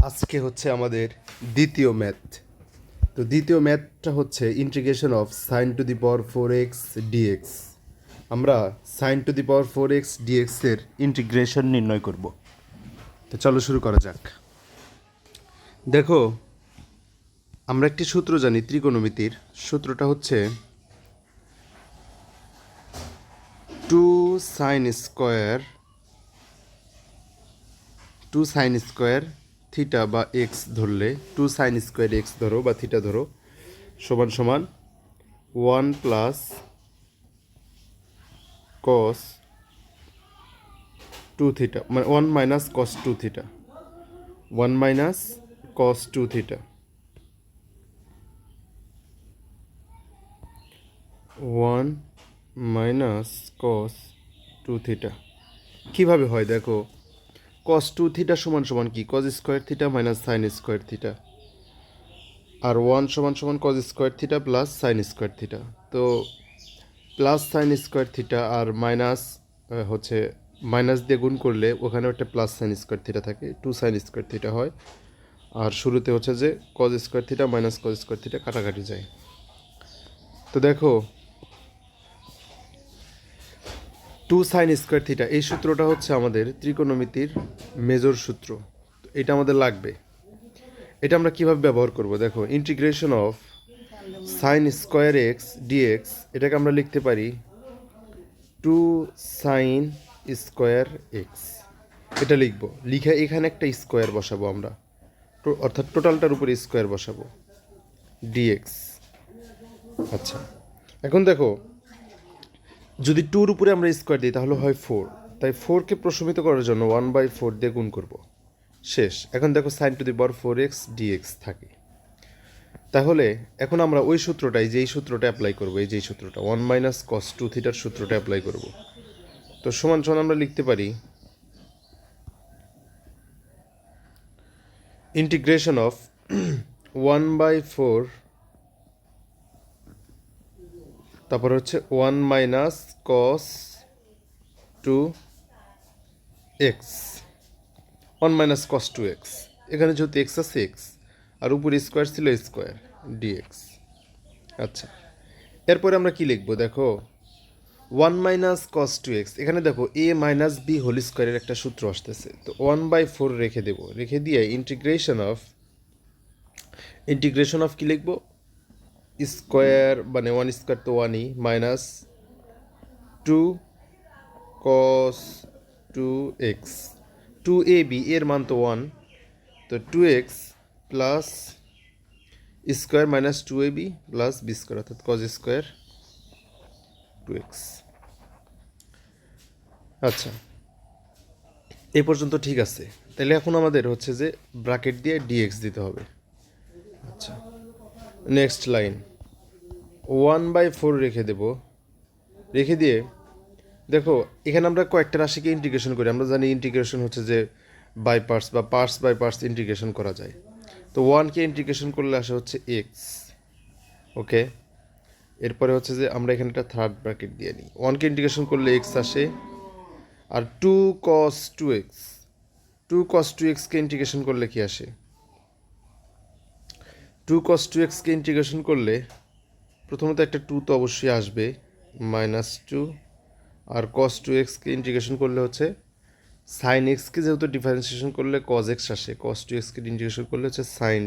আজকে হচ্ছে আমাদের দ্বিতীয় ম্যাথ। তো দ্বিতীয় ম্যাথটা হচ্ছে integration of sine to the power 4x d x. আমরা sine to the power 4x ডিএক্সের ইন্টিগ্রেশন নির্ণয় করব। তো চলো শুরু করা যাক। দেখো, আমরা একটি সূত্র জানি ত্রিকোণমিতির। সূত্রটা হচ্ছে 2 sin স্কোয়ার থিটা বা এক্স ধরলে 2 sin স্কোয়ার এক্স ধরো বা থিটা ধরো সমান সমান 1 + cos 2 থিটা, মানে 1 - cos 2 theta, 1 - cos 2 theta, 1 - cos 2 theta. কীভাবে হয় দেখো, cos 2 থিটা সমান সমান কি, cos square theta minus sine square theta, আর 1 = cos স্কোয়ার থিটা প্লাস সাইন স্কোয়ার থিটা। তো প্লাস সাইন স্কোয়ার থিটা আর মাইনাস হচ্ছে মাইনাস দিয়ে গুণ করলে ওখানেও একটা প্লাস সাইন স্কোয়ার থিটা থাকে, 2 sin স্কোয়ার থিটা হয়। আর শুরুতে হচ্ছে যে cos square theta minus cos square theta কাটাকাটি যায়। তো দেখো 2 sin স্কোয়ার থিটা, এই সূত্রটা হচ্ছে আমাদের ত্রিকোণমিতির মেজর সূত্র। এটা আমাদের লাগবে। এটা আমরা কিভাবে ব্যবহার করব দেখো, integration of sine square x dx, এটাকে আমরা লিখতে পারি 2 sin স্কোয়ার এক্স। এটা লিখবো, লিখে এখানে একটা স্কোয়ার বসাবো আমরা, অর্থাৎ টোটালটার উপরে স্কোয়ার বসাবো, ডিএক্স। আচ্ছা, এখন দেখো যদি 2-র উপরে আমরা স্কোয়ার দিই তাহলে হয় 4, তাই 4কে প্রশমিত করার জন্য 1/4 দিয়ে গুণ করব, শেষ। এখন দেখো sine to the power 4x dx থাকে। তাহলে এখন আমরা ওই সূত্রটাই, যেই সূত্রটা অ্যাপ্লাই করবো, এই যেই সূত্রটা 1 - cos 2 থিটার সূত্রটা অ্যাপ্লাই করব। তো সমান সমান আমরা লিখতে পারি ইন্টিগ্রেশন অফ 1/4, তারপর হচ্ছে 1 - cos 2x, 1 - cos 2x, এখানে যেহেতু এক্স আছে এক্স, আর উপরে স্কোয়ার ছিল স্কোয়ার, ডিএক্স। আচ্ছা, এরপরে আমরা কি লিখবো দেখো, 1 - cos 2x, এখানে দেখো a - b হোল স্কোয়ারের একটা সূত্র আসতেছে, তো 1/4 রেখে দেবো, রেখে দিয়ে ইন্টিগ্রেশন অফ কি লিখবো, স্কোয়ার মানে 1 স্কোয়ার তো 1ই, মাইনাস 2 cos 2x, 2ab এর মান তো 1, তো 2x plus square minus 2ab plus B square, অর্থাৎ cos স্কোয়ার 2x। আচ্ছা, এই পর্যন্ত ঠিক আছে। তাহলে এখন আমাদের হচ্ছে যে ব্র্যাকেট দিয়ে ডিএক্স দিতে হবে। আচ্ছা, নেক্সট লাইন 1/4 রেখে দেব, রেখে দিয়ে দেখো এখানে আমরা কয়েকটা রাশিকে ইন্টিগ্রেশন করি। আমরা জানি ইন্টিগ্রেশন হচ্ছে যে বাই পার্টস বা পার্টস বাই পার্টস ইন্টিগ্রেশন করা যায়। তো 1কে ইন্টিগ্রেশন করলে আসে হচ্ছে এক্স, ওকে। এরপরে হচ্ছে যে আমরা এখানে একটা থার্ড ব্র্যাকেট দিয়ে নিই, 1কে ইন্টিগ্রেশন করলে এক্স আসে, আর 2 cos 2x কে ইন্টিগ্রেশন করলে কি আসে, 2 cos 2x কে ইন্টিগ্রেশন করলে প্রথমত একটা 2 তো অবশ্যই আসবে, -2, আর cos 2x কে ইন্টিগ্রেশন করলে হচ্ছে সাইন এক্সকে যেহেতু ডিফারেন্সিয়েশন করলে কজ এক্স আসে, cos 2x কে ইন্টিগ্রেশন করলে হচ্ছে sin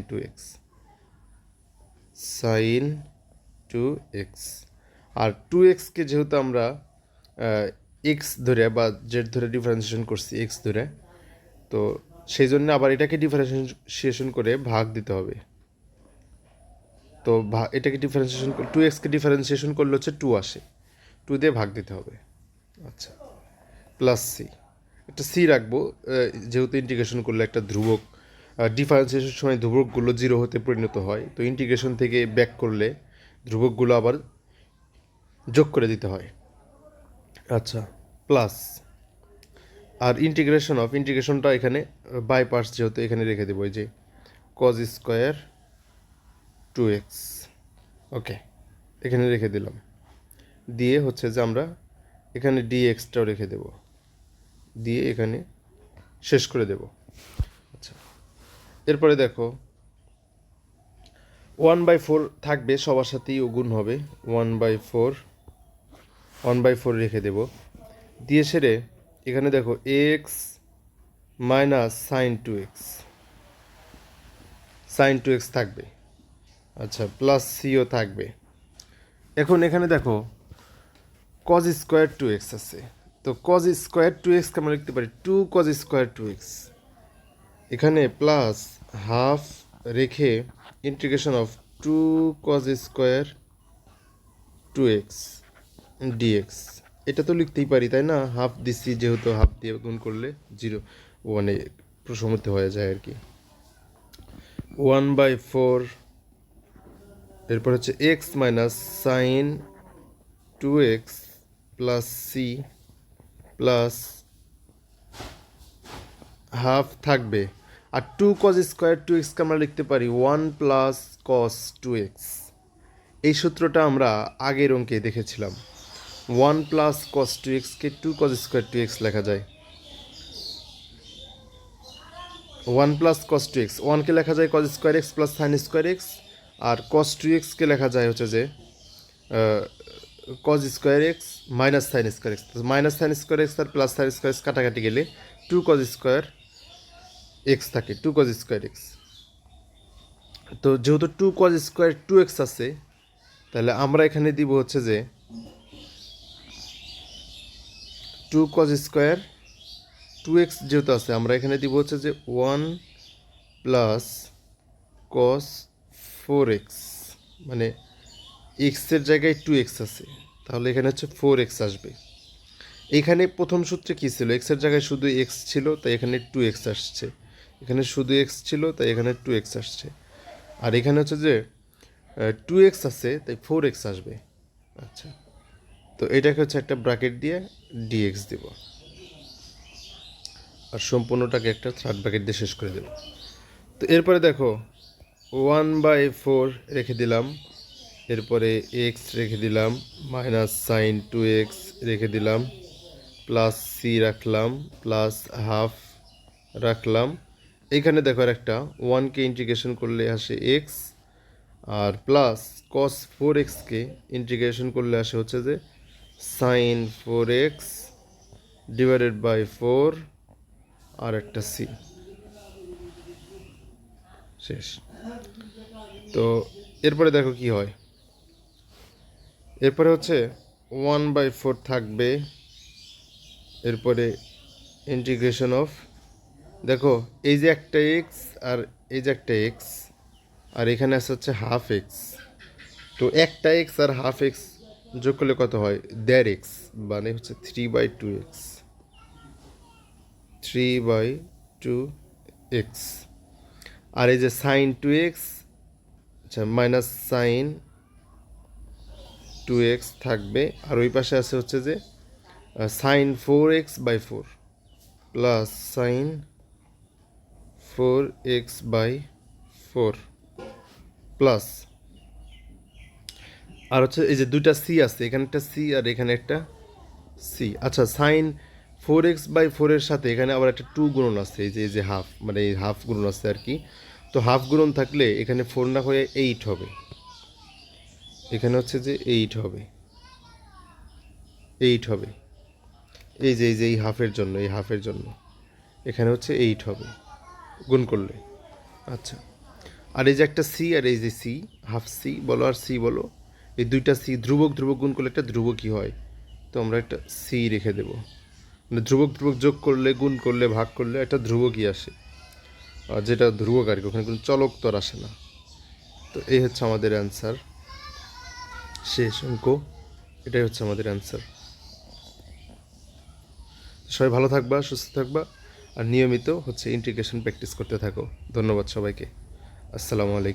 2x, আর 2x কে যেহেতু আমরা এক্স ধরে বা জেড ধরে ডিফারেন্সিয়েশন করছি, এক্স ধরে, তো সেই জন্য আবার এটাকে ডিফারেন্সিয়েশন করে ভাগ দিতে হবে। তো এটাকে ডিফারেন্সিয়েশন 2x কে ডিফারেন্সিয়েশন করলে হচ্ছে 2 আসে, 2 দিয়ে ভাগ দিতে হবে। আচ্ছা, প্লাস সি, একটা সি রাখবো, যেহেতু ইন্টিগ্রেশন করলে একটা ধ্রুবক, ডিফারেন্সিয়েশন সময় ধ্রুবকগুলো 0 হতে পরিণত হয়, তো ইন্টিগ্রেশন থেকে ব্যাক করলে ধ্রুবকগুলো আবার যোগ করে দিতে হয়। আচ্ছা, প্লাস, আর ইন্টিগ্রেশনটা এখানে বাই পার্টস যেহেতু এখানে রেখে দেবো, এই যে cos স্কোয়ার 2x, ওকে, এখানে রেখে দিলাম। দিয়ে হচ্ছে যে আমরা এখানে ডিএক্সটাও রেখে দেব, দিয়ে এখানে শেষ করে দেব। আচ্ছা, এরপরে দেখো 1/4 থাকবে, সবার সাথেই ও গুণ হবে। 1/4 রেখে দেব। দিয়ে সেরে এখানে দেখো x minus sine two x থাকবে। আচ্ছা, প্লাস সিও থাকবে। এখন এখানে দেখো কজ স্কোয়ার টু এক্স আছে, তো কজ স্কোয়ার টু এক্সকে আমরা লিখতে পারি 2 cos² 2x। এখানে প্লাস হাফ রেখে integration of 2 cos² 2x dx. এটা তো লিখতেই পারি, তাই না? হাফ দিচ্ছি যেহেতু, হাফ দিয়ে গুণ করলে 0 মানে প্রসমতে হয়ে যায় আর কি। 1/4, এরপর হচ্ছে x minus sin 2x plus c plus half থাকবে। আর 2 cos² 2xকে আমরা লিখতে পারি 1 + cos 2x। এই সূত্রটা আমরা আগের অঙ্কে দেখেছিলাম। 1 + cos 2xকে 2 cos² 2x লেখা যায়। 1 + cos 2x, 1কে লেখা যায় cos² x plus sin² x, আর cos 2xকে লেখা যায় হচ্ছে যে cos² x minus sin² x। Minus sin² x আর প্লাস sin² x কাটাকাটি গেলে 2 cos² x থাকে, 2 cos² x। তো যেহেতু 2 cos² 2x আছে, তাহলে আমরা এখানে দিব হচ্ছে যে 2 cos² 2x যেহেতু আছে, আমরা এখানে দিব হচ্ছে যে 1 + cos 4x, মানে এক্সের জায়গায় 2x আছে, তাহলে এখানে হচ্ছে 4x আসবে। এখানে প্রথম সূত্রে কী ছিল? এক্সের জায়গায় শুধু এক্স ছিল, তাই এখানে 2x আসছে। এখানে শুধু এক্স ছিল, তাই এখানে 2x আসছে। আর এখানে হচ্ছে যে 2x আছে, তাই 4x আসবে। আচ্ছা, তো এটাকে হচ্ছে একটা ব্র্যাকেট দিয়ে ডিএক্স দেব, আর সম্পূর্ণটাকে একটা থার্ড ব্র্যাকেট দিয়ে শেষ করে দেব। তো এরপরে দেখো 1/4 রেখে দিলাম, এরপরে এক্স রেখে দিলাম, মাইনাস sin 2x রেখে দিলাম, প্লাস সি রাখলাম, প্লাস হাফ রাখলাম। এইখানে দেখো আর একটা 1কে ইন্টিগ্রেশন করলে আসে এক্স, আর প্লাস cos 4xকে ইন্টিগ্রেশন করলে আসে হচ্ছে যে sin 4x /4 আর একটা সি। শেষ। তো এরপরে দেখো কি হয়। এরপরে হচ্ছে 1/4 থাকবে, এরপরে ইন্টিগ্রেশন অফ, দেখো এই যে একটা এক্স আর এই যে একটা এক্স, আর এখানে আছে হচ্ছে হাফ এক্স। তো একটা এক্স আর হাফ এক্স যোগ করলে কত হয়? 1.5x, মানে হচ্ছে 3/2x। 3/2x। আর এই যে sin 2x, আচ্ছা, মাইনাস sin 2x থাকবে, আর ওই পাশে আছে হচ্ছে যে sin 4x/4 plus sin 4x/4 plus, আর হচ্ছে এই যে দুইটা সি আছে, এখানে একটা সি আর এখানে একটা সি। আচ্ছা, sin 4x/4 এর সাথে এখানে আবার একটা 2 গুণন আছে, এই যে হাফ, মানে এই হাফ গুণন আছে আর কি। তো হাফ গুণন থাকলে এখানে 4 না হয়ে 8 হবে, এখানে হচ্ছে যে 8 হবে, 8 হবে। এই যে এই হাফের জন্য, এই হাফের জন্য এখানে হচ্ছে 8 হবে গুণ করলে। আচ্ছা, আর এই যে একটা সি আর এই যে সি, হাফ সি বলো আর সি বলো, এই দুইটা সি ধ্রুবক ধ্রুবক গুণ করলে একটা ধ্রুবকই হয়, তো আমরা একটা সি রেখে দেব। মানে ধ্রুবক ধ্রুবক যোগ করলে, গুণ করলে, ভাগ করলে একটা ধ্রুবকই আসে, আর যেটা ধ্রুবক আর কি, ওখানে কোনো চলক তো আর আসে না। তো এই হচ্ছে আমাদের অ্যান্সার, শেষ অঙ্ক। এটাই হচ্ছে আমাদের অ্যান্সার। সবাই ভালো থাকবা, সুস্থ থাকবা, আর নিয়মিত হচ্ছে ইন্টিগ্রেশন প্র্যাকটিস করতে থাকো। ধন্যবাদ সবাইকে। আসসালামু আলাইকুম।